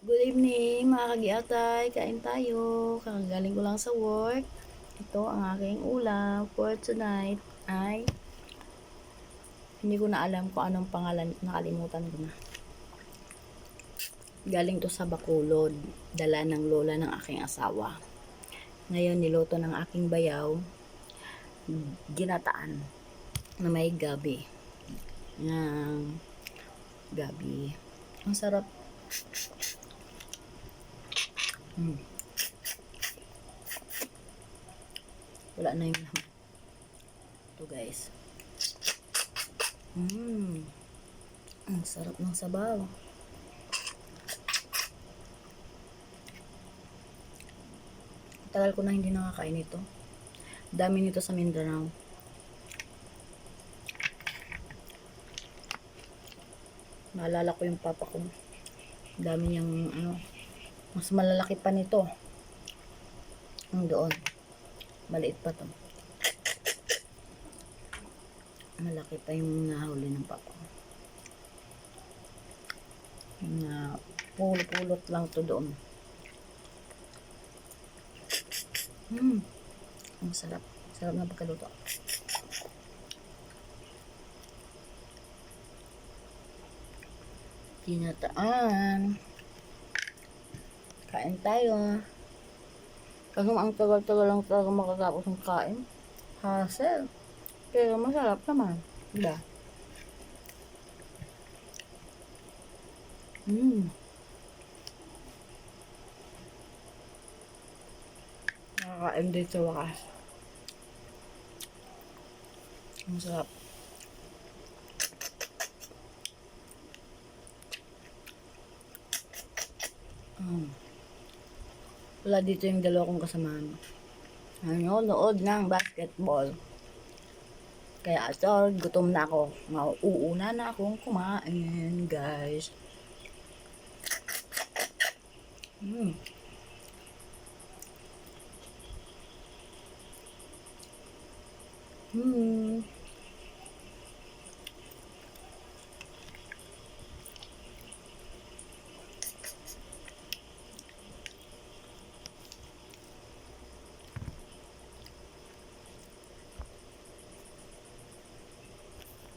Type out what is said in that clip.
Good evening mga kagiatay, kain tayo. Kakagaling ko lang sa work. Ito ang aking ulam for tonight ay hindi ko na alam kung anong pangalan, nakalimutan ko na. Galing to sa Bacolod, dala ng lola ng aking asawa. Ngayon niluto ng aking bayaw, ginataan na may gabi. Ng gabi. Ang sarap. Wala na yung ito guys. Ang sarap ng sabaw. Tagal ko na hindi nakakain ito. Dami nito sa Mindanao. Naalala ko yung papa ko. Dami niyang mas malalaki pa nito. Ang doon. Maliit pa to. Malaki pa yung nahuli ng papa ko. Na pulot lang to doon. Ang sarap. Sarap na pagkaluto. Ginataan. Kain tayo. Kasi ang tagal-tagal lang talaga makatapos ng kain. Hassle. Pero masarap naman. Diba? Nakakain din sa wakas. Ang sarap. Wala dito yung dalawa kong kasamahan. Nanonood ng basketball. Kaya gutom na ako. Mauuna na akong kumain, guys.